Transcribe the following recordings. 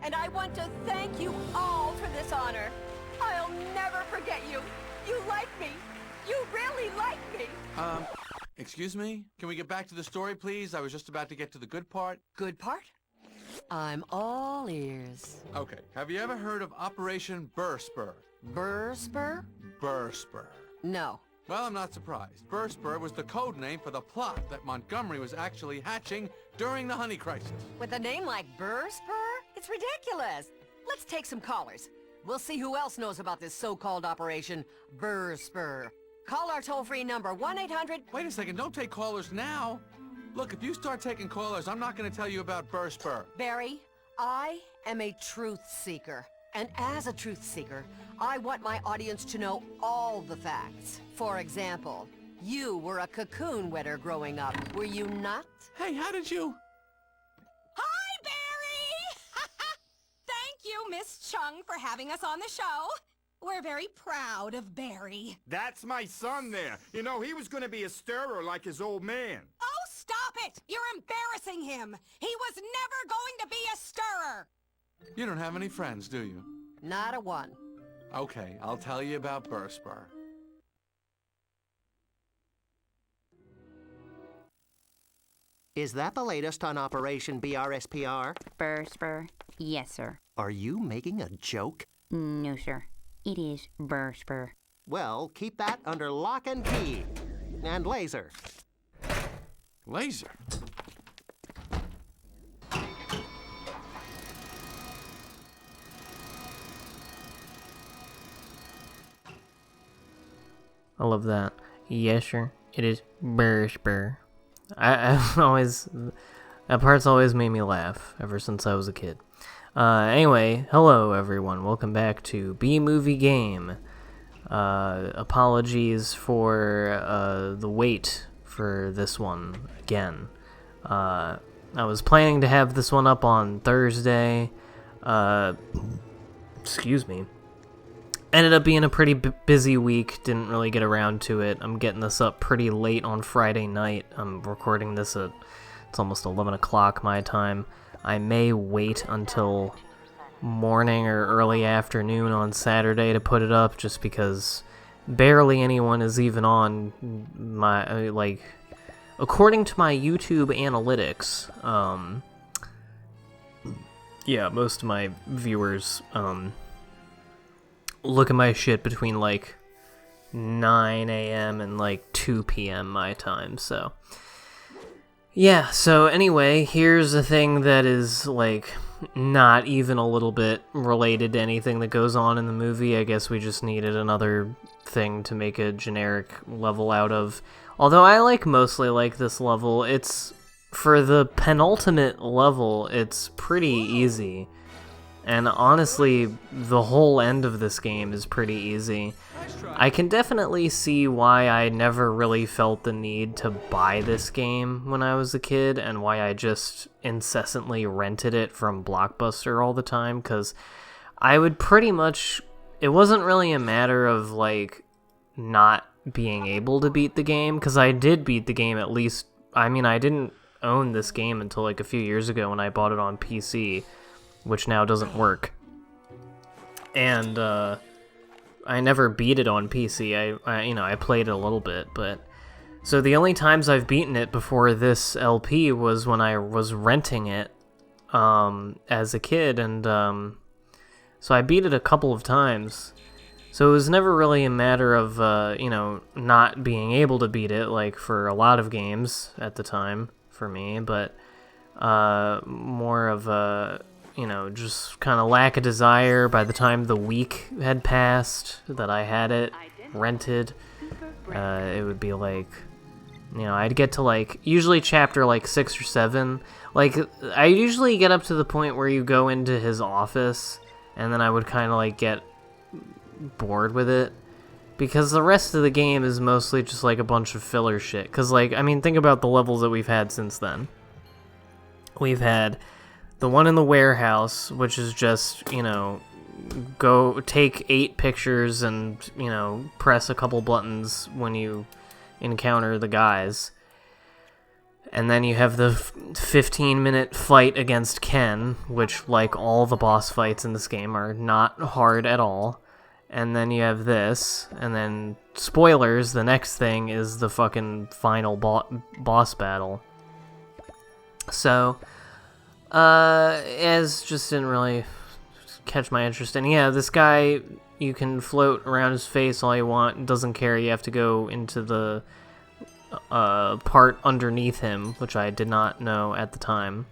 and I want to thank you all for this honor. I'll never forget you. You like me. You really like me. Excuse me? Can we get back to the story, please? I was just about to get to the good part. Good part? I'm all ears. Okay. Have you ever heard of Operation Burr-Spur? Burr-Spur? Burr-Spur. No. Well, I'm not surprised. Burr-Spur was the code name for the plot that Montgomery was actually hatching during the honey crisis. With a name like Burr-Spur? It's ridiculous. Let's take some callers. We'll see who else knows about this so-called Operation Burr-Spur. Call our toll-free number, 1-800... Wait a second, don't take callers now. Look, if you start taking callers, I'm not going to tell you about Burr-Spur. Barry, I am a truth seeker. And as a truth seeker, I want my audience to know all the facts. For example, you were a cocoon wetter growing up, were you not? Hey, how did you... Hi, Barry! Thank you, Miss Chung, for having us on the show. We're very proud of Barry. That's my son there. You know, he was gonna be a stirrer like his old man. Oh, stop it! You're embarrassing him! He was never going to be a stirrer! You don't have any friends, do you? Not a one. Okay, I'll tell you about Burr-Spur. Is that the latest on Operation BRSPR? Burr-Spur? Yes, sir. Are you making a joke? No, sir. It is Burr-Spur. Well, keep that under lock and key. And laser. Laser? I love that. Yes, sir. It is Burr-Spur. I've always... That part's always made me laugh, ever since I was a kid. Anyway, hello everyone. Welcome back to B-Movie Game. Apologies for the wait for this one again. I was planning to have this one up on Thursday. Excuse me. Ended up being a pretty busy week. Didn't really get around to it. I'm getting this up pretty late on Friday night. I'm recording this at... It's almost 11 o'clock my time. I may wait until morning or early afternoon on Saturday to put it up, just because barely anyone is even on my, like, according to my YouTube analytics, yeah, most of my viewers, look at my shit between, like, 9 a.m. and, like, 2 p.m. my time, so... Yeah, so anyway, here's a thing that is, like, not even a little bit related to anything that goes on in the movie. I guess we just needed another thing to make a generic level out of. Although I mostly like this level. It's, for the penultimate level, it's pretty easy. And honestly, the whole end of this game is pretty easy. I can definitely see why I never really felt the need to buy this game when I was a kid, and why I just incessantly rented it from Blockbuster all the time, because I would pretty much... It wasn't really a matter of, like, not being able to beat the game, because I did beat the game at least... I mean, I didn't own this game until, like, a few years ago when I bought it on PC, which now doesn't work. And, I never beat it on PC. I played it a little bit, but... So the only times I've beaten it before this LP was when I was renting it, as a kid, and, so I beat it a couple of times. So it was never really a matter of, not being able to beat it, like for a lot of games at the time, for me, but, more of a... just kind of lack a desire by the time the week had passed that I had it rented. It would be like, I'd get to like, usually chapter like 6 or 7. Like, I usually get up to the point where you go into his office, and then I would kind of like get bored with it. Because the rest of the game is mostly just like a bunch of filler shit. Because like, I mean, think about the levels that we've had since then. We've had... The one in the warehouse, which is just, go take 8 pictures and, press a couple buttons when you encounter the guys. And then you have the 15-minute fight against Ken, which, like all the boss fights in this game, are not hard at all. And then you have this, and then, spoilers, the next thing is the fucking final boss battle. So, as just didn't really catch my interest. And yeah, this guy, you can float around his face all you want, doesn't care, you have to go into the part underneath him, which I did not know at the time.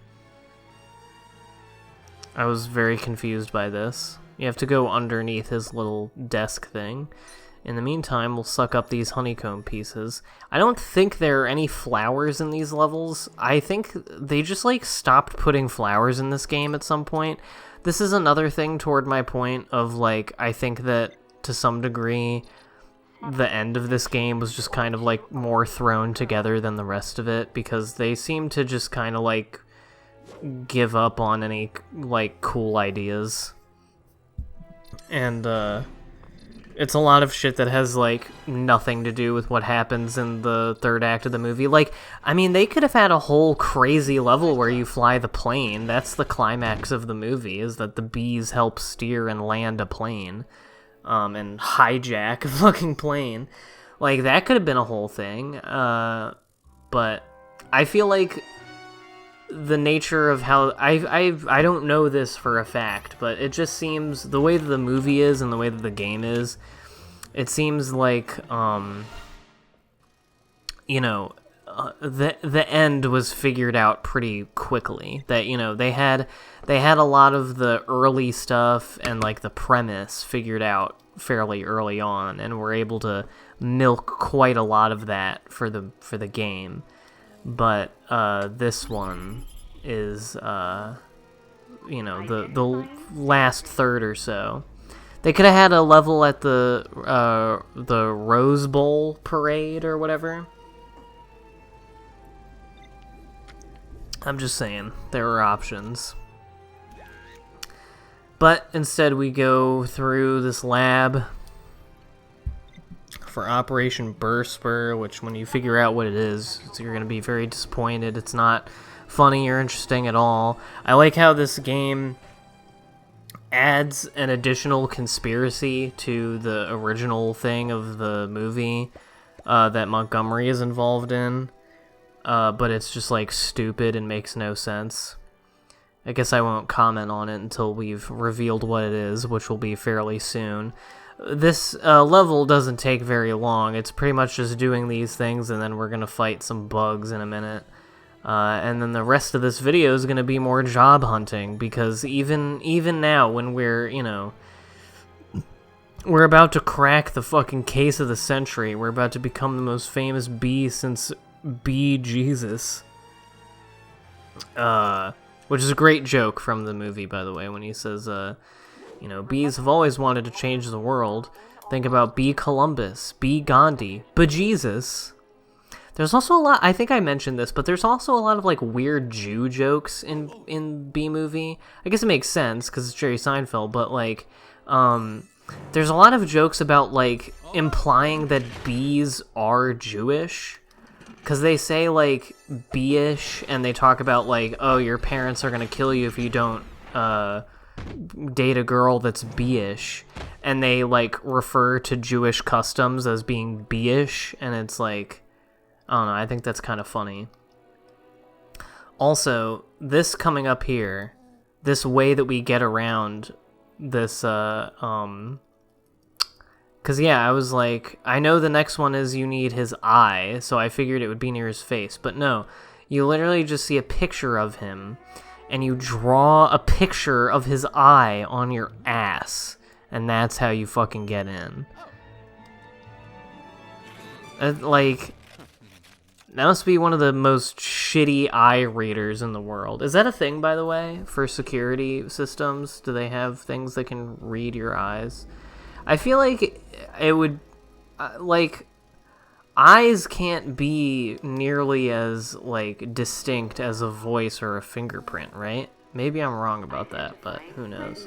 I was very confused by this. You have to go underneath his little desk thing. In the meantime, we'll suck up these honeycomb pieces. I don't think there are any flowers in these levels. I think they just, like, stopped putting flowers in this game at some point. This is another thing toward my point of, like, I think that, to some degree, the end of this game was just kind of, like, more thrown together than the rest of it, because they seem to just kind of, like, give up on any, like, cool ideas. And, it's a lot of shit that has, like, nothing to do with what happens in the third act of the movie. Like, I mean, they could have had a whole crazy level where you fly the plane. That's the climax of the movie, is that the bees help steer and land a plane. And hijack a fucking plane. Like, that could have been a whole thing. But I feel like the nature of how... I don't know this for a fact, but it just seems... The way that the movie is and the way that the game is, it seems like, you know, the end was figured out pretty quickly. That, you know, they had a lot of the early stuff and, like, the premise figured out fairly early on, and were able to milk quite a lot of that for the game. But this one is, you know, the last third or so. They could have had a level at the Rose Bowl parade or whatever. I'm just saying, there were options. But instead we go through this lab for Operation Burr, which when you figure out what it is, you're going to be very disappointed. It's not funny or interesting at all. I like how this game adds an additional conspiracy to the original thing of the movie that Montgomery is involved in. But it's just, like, stupid and makes no sense. I guess I won't comment on it until we've revealed what it is, which will be fairly soon. This level doesn't take very long. It's pretty much just doing these things, and then we're going to fight some bugs in a minute. And then the rest of this video is going to be more job hunting, because even now, when we're, you know, we're about to crack the fucking case of the century. We're about to become the most famous bee since Bee Jesus. Which is a great joke from the movie, by the way, when he says, you know, bees have always wanted to change the world. Think about Bee Columbus, Bee Gandhi, Bejesus. There's also a lot, I think I mentioned this, but there's also a lot of, like, weird Jew jokes in Bee Movie. I guess it makes sense, because it's Jerry Seinfeld, but, like, there's a lot of jokes about, like, implying that bees are Jewish. Because they say, like, bee-ish, and they talk about, like, oh, your parents are going to kill you if you don't date a girl that's bee-ish. And they, like, refer to Jewish customs as being bee-ish, and it's like, I don't know, I think that's kind of funny. Also, this coming up here, this way that we get around this, because, yeah, I was like, I know the next one is you need his eye, so I figured it would be near his face. But no, you literally just see a picture of him, and you draw a picture of his eye on your ass. And that's how you fucking get in. Like, that must be one of the most shitty eye readers in the world. Is that a thing, by the way, for security systems? Do they have things that can read your eyes? I feel like it would, like, eyes can't be nearly as, like, distinct as a voice or a fingerprint, right? Maybe I'm wrong about that, but who knows.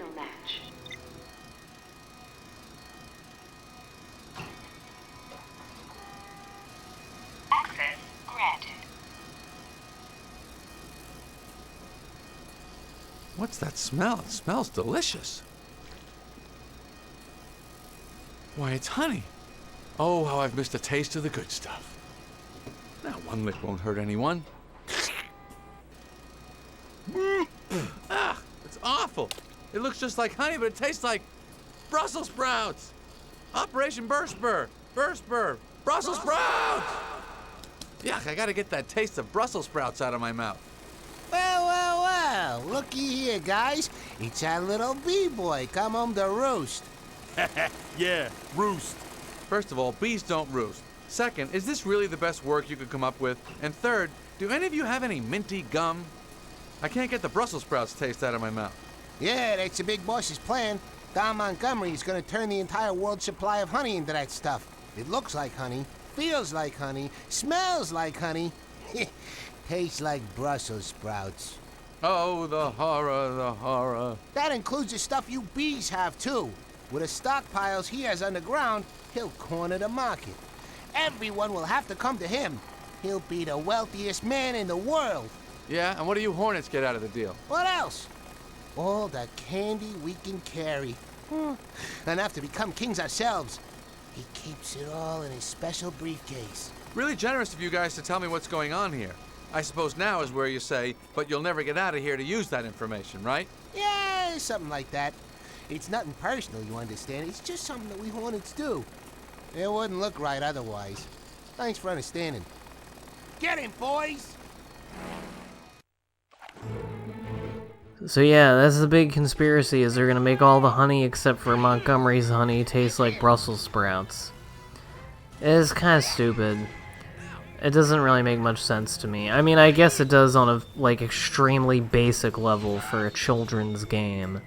Access granted. What's that smell? It smells delicious. Why, it's honey. Oh, how I've missed a taste of the good stuff. Now, one lick won't hurt anyone. Ah, it's awful. It looks just like honey, but it tastes like Brussels sprouts. Operation Burst Spur. Burst Spur. Brussels sprouts! Yuck, I gotta get that taste of Brussels sprouts out of my mouth. Well, looky here, guys. It's our little bee-boy come home to roost. Yeah, roost. First of all, bees don't roost. Second, is this really the best work you could come up with? And third, do any of you have any minty gum? I can't get the Brussels sprouts taste out of my mouth. Yeah, that's the big boss's plan. Don Montgomery is gonna turn the entire world's supply of honey into that stuff. It looks like honey, feels like honey, smells like honey, tastes like Brussels sprouts. Oh, the horror, the horror. That includes the stuff you bees have, too. With the stockpiles he has underground, he'll corner the market. Everyone will have to come to him. He'll be the wealthiest man in the world. Yeah, and what do you hornets get out of the deal? What else? All the candy we can carry. Enough to become kings ourselves. He keeps it all in his special briefcase. Really generous of you guys to tell me what's going on here. I suppose now is where you say, but you'll never get out of here to use that information, right? Yeah, something like that. It's nothing personal, you understand. It's just something that we Hornets do. It wouldn't look right otherwise. Thanks for understanding. Get him, boys! So yeah, that's the big conspiracy, is they're gonna make all the honey except for Montgomery's honey taste like Brussels sprouts. It's kind of stupid. It doesn't really make much sense to me. I mean, I guess it does on a, like, extremely basic level for a children's game.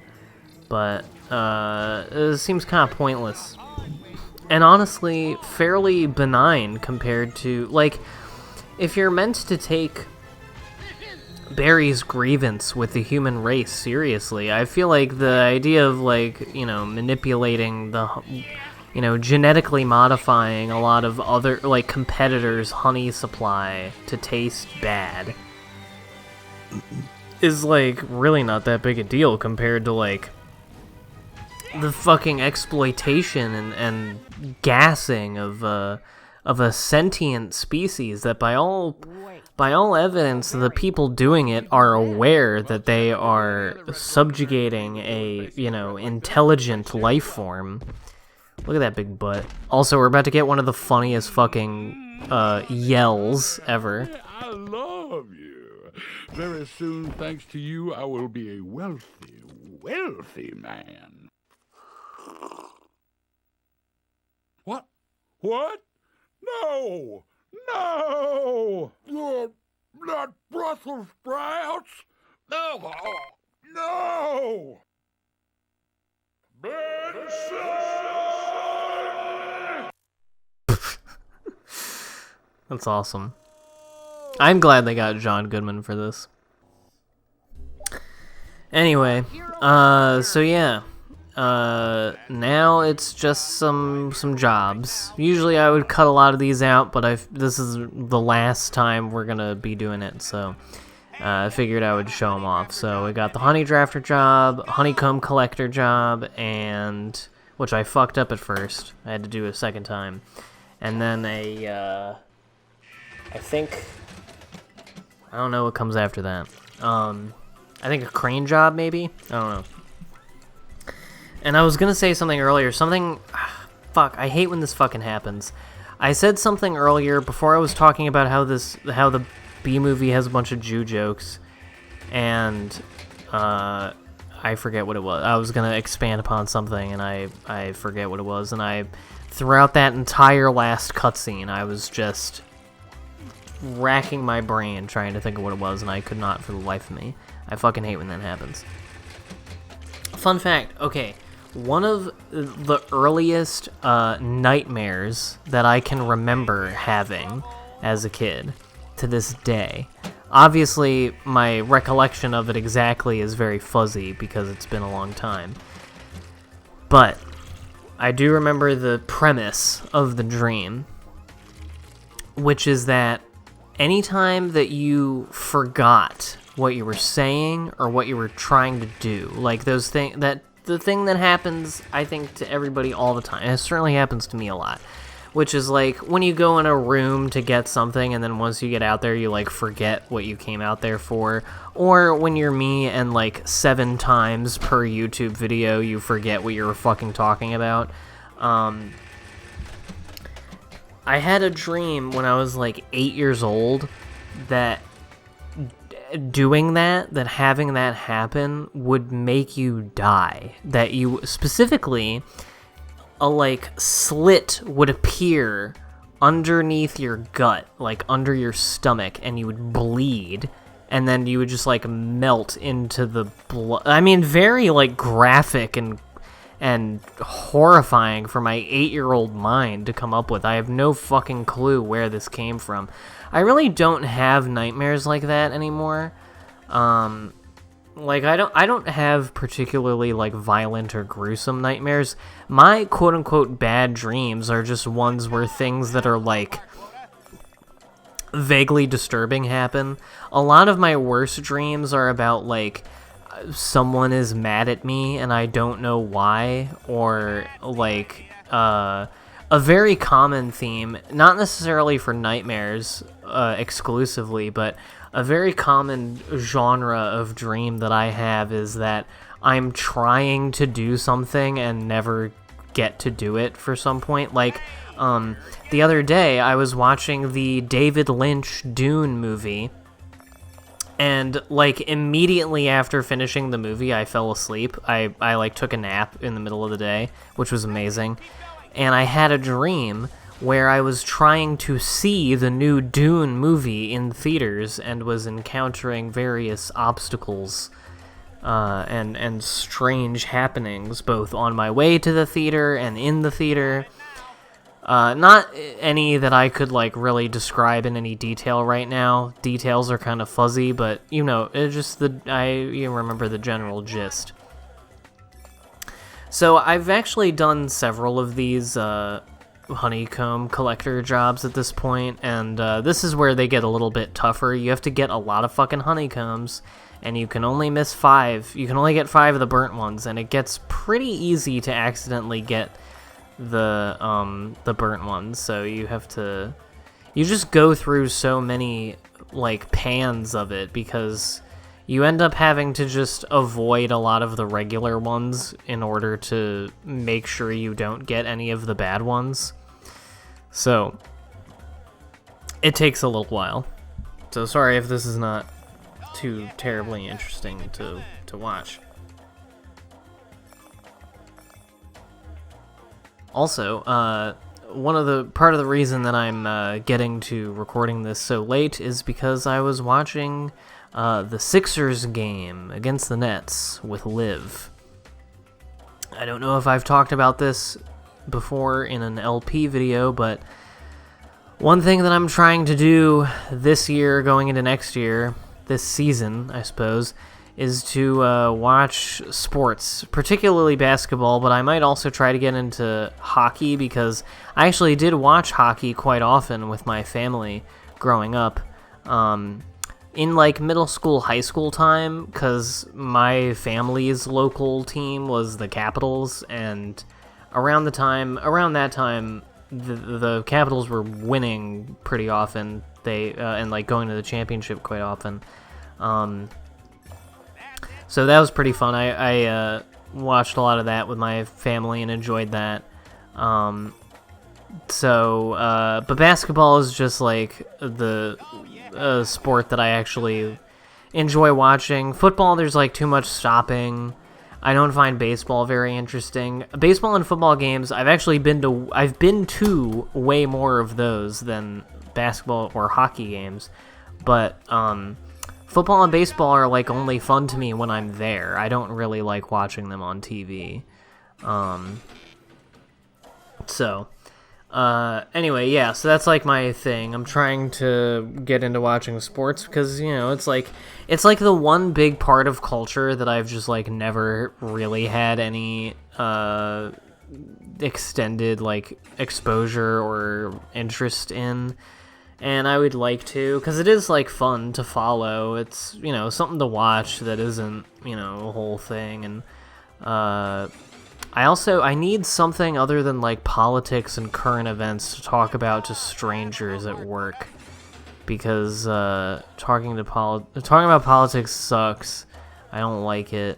But, it seems kind of pointless. And honestly, fairly benign compared to, like, if you're meant to take Barry's grievance with the human race seriously, I feel like the idea of, like, you know, manipulating the, you know, genetically modifying a lot of other, like, competitors' honey supply to taste bad is, like, really not that big a deal compared to, like, the fucking exploitation and gassing of a sentient species that by all evidence the people doing it are aware that they are subjugating a, you know, intelligent life form. Look at that big butt. Also, we're about to get one of the funniest fucking yells ever. I love you. Very soon, thanks to you, I will be a wealthy man. What? What? No! No! Not Brussels sprouts! No! No! That's awesome. I'm glad they got John Goodman for this. Anyway, so yeah. Now it's just some jobs. Usually I would cut a lot of these out, but this is the last time we're gonna be doing it, so I figured I would show them off. So we got the honey drafter job, honeycomb collector job, and which I fucked up at first. I had to do a second time, and then I think I don't know what comes after that. I think a crane job maybe. I don't know. And I was gonna say something earlier, fuck, I hate when this fucking happens. I said something earlier before I was talking about how the B-movie has a bunch of Jew jokes, and, I forget what it was. I was gonna expand upon something, and I forget what it was, and throughout that entire last cutscene, I was just racking my brain trying to think of what it was, and I could not for the life of me. I fucking hate when that happens. Fun fact, okay. One of the earliest nightmares that I can remember having as a kid to this day. Obviously, my recollection of it exactly is very fuzzy because it's been a long time. But I do remember the premise of the dream, which is that anytime that you forgot what you were saying or what you were trying to do. Like the thing that happens, I think, to everybody all the time. And it certainly happens to me a lot. Which is like when you go in a room to get something and then once you get out there you like forget what you came out there for. Or when you're me and like 7 times per YouTube video you forget what you were fucking talking about. I had a dream when I was like 8 years old that doing that having that happen would make you die. That you specifically... a like slit would appear underneath your gut, like under your stomach, and you would bleed, and then you would just like melt into the blood. I mean, very like graphic and horrifying for my 8-year-old mind to come up with. I have no fucking clue where this came from. I really don't have nightmares like that anymore. Like, I don't have particularly, like, violent or gruesome nightmares. My quote-unquote bad dreams are just ones where things that are, like, vaguely disturbing happen. A lot of my worst dreams are about, like, someone is mad at me and I don't know why, or, like, a very common theme, not necessarily for nightmares exclusively, but a very common genre of dream that I have is that I'm trying to do something and never get to do it for some point. Like, the other day I was watching the David Lynch Dune movie, and, like, immediately after finishing the movie, I fell asleep. I like, took a nap in the middle of the day, which was amazing. And I had a dream where I was trying to see the new Dune movie in theaters and was encountering various obstacles and strange happenings, both on my way to the theater and in the theater. Not any that I could, like, really describe in any detail right now. Details are kind of fuzzy, but, you know, it's just you remember the general gist. So I've actually done several of these honeycomb collector jobs at this point, and this is where they get a little bit tougher. You have to get a lot of fucking honeycombs, and you can only miss 5. You can only get 5 of the burnt ones, and it gets pretty easy to accidentally get the burnt ones. So you just go through so many, like, pans of it, because you end up having to just avoid a lot of the regular ones in order to make sure you don't get any of the bad ones. So it takes a little while. So sorry if this is not too terribly interesting to watch. Also, part of the reason that I'm getting to recording this so late is because I was watching the Sixers game against the Nets with Liv. I don't know if I've talked about this before in an LP video, but one thing that I'm trying to do this year, going into next year, this season, I suppose, is to watch sports, particularly basketball, but I might also try to get into hockey, because I actually did watch hockey quite often with my family growing up. In, like, middle school, high school time, because my family's local team was the Capitals, and around that time, the Capitals were winning pretty often, and, like, going to the championship quite often. So that was pretty fun. I watched a lot of that with my family and enjoyed that. But basketball is just, like, the sport that I actually enjoy watching. Football, there's, like, too much stopping. I don't find baseball very interesting. Baseball and football games, I've been to way more of those than basketball or hockey games. But football and baseball are, like, only fun to me when I'm there. I don't really like watching them on TV. Anyway, yeah, so that's, like, my thing. I'm trying to get into watching sports because, you know, it's like the one big part of culture that I've just, like, never really had any extended, like, exposure or interest in. and I would like to, because it is, like, fun to follow. It's, you know, something to watch that isn't, you know, a whole thing, and, I need something other than, like, politics and current events to talk about to strangers at work, because, talking about politics sucks. I don't like it.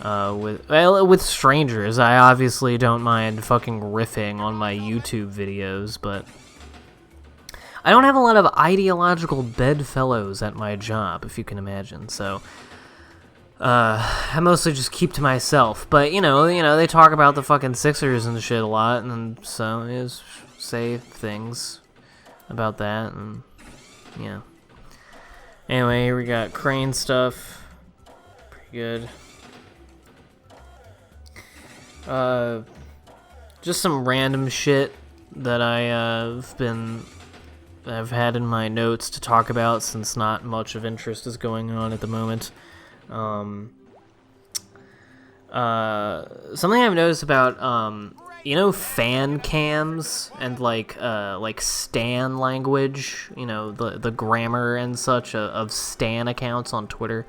With strangers, I obviously don't mind fucking riffing on my YouTube videos, but I don't have a lot of ideological bedfellows at my job, if you can imagine, so I mostly just keep to myself. But you know, they talk about the fucking Sixers and shit a lot, and so I just say things about that, and yeah. Anyway, here we got crane stuff. Pretty good. Just some random shit that I've had in my notes to talk about, since not much of interest is going on at the moment. Something I've noticed about, you know, fan cams and like stan language, you know, the grammar and such of stan accounts on Twitter.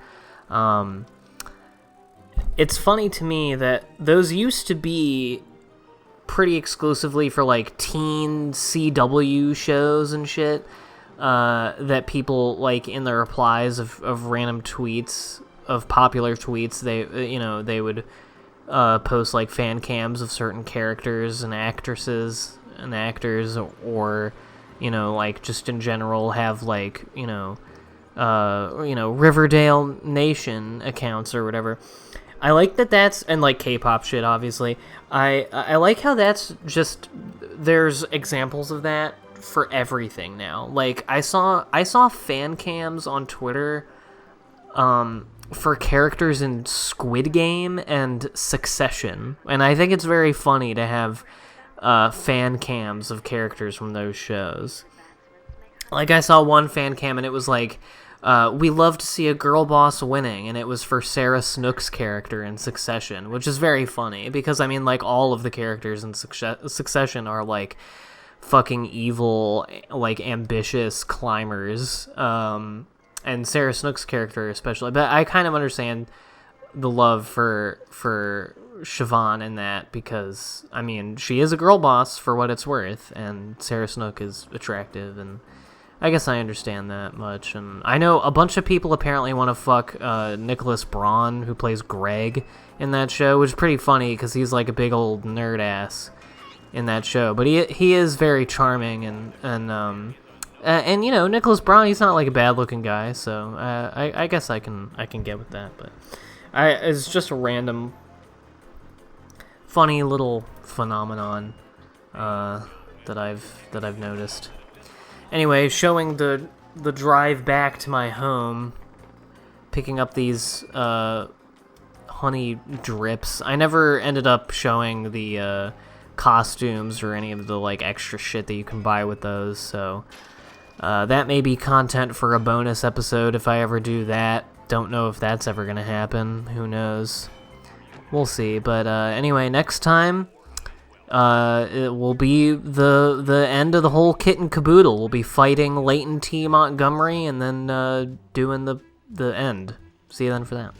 It's funny to me that those used to be pretty exclusively for, like, teen CW shows and shit, that people, like, in the replies of random tweets, of popular tweets, they would post, like, fan cams of certain characters and actresses and actors, or, you know, like, just in general have, like, you know, Riverdale Nation accounts or whatever. I like that that's, and like K-pop shit, obviously. I like how that's just, there's examples of that for everything now. Like, I saw fan cams on Twitter, for characters in Squid Game and Succession, and I think it's very funny to have, fan cams of characters from those shows. Like, I saw one fan cam and it was like, we love to see a girl boss winning, and it was for Sarah Snook's character in Succession, which is very funny, because, I mean, like, all of the characters in Succession are, like, fucking evil, like, ambitious climbers, and Sarah Snook's character especially, but I kind of understand the love for Siobhan in that, because, I mean, she is a girl boss for what it's worth, and Sarah Snook is attractive, and I guess I understand that much. And I know a bunch of people apparently want to fuck Nicholas Braun, who plays Greg in that show, which is pretty funny because he's like a big old nerd ass in that show. But he is very charming, and you know, Nicholas Braun, he's not like a bad looking guy, so I guess I can get with that. But it's just a random funny little phenomenon that I've noticed. Anyway, showing the drive back to my home, picking up these honey drips. I never ended up showing the costumes or any of the like extra shit that you can buy with those, so that may be content for a bonus episode if I ever do that. Don't know if that's ever gonna happen. Who knows? We'll see. But anyway, next time, it will be the end of the whole kit and caboodle. We'll be fighting Leighton T. Montgomery and then doing the end. See you then for that.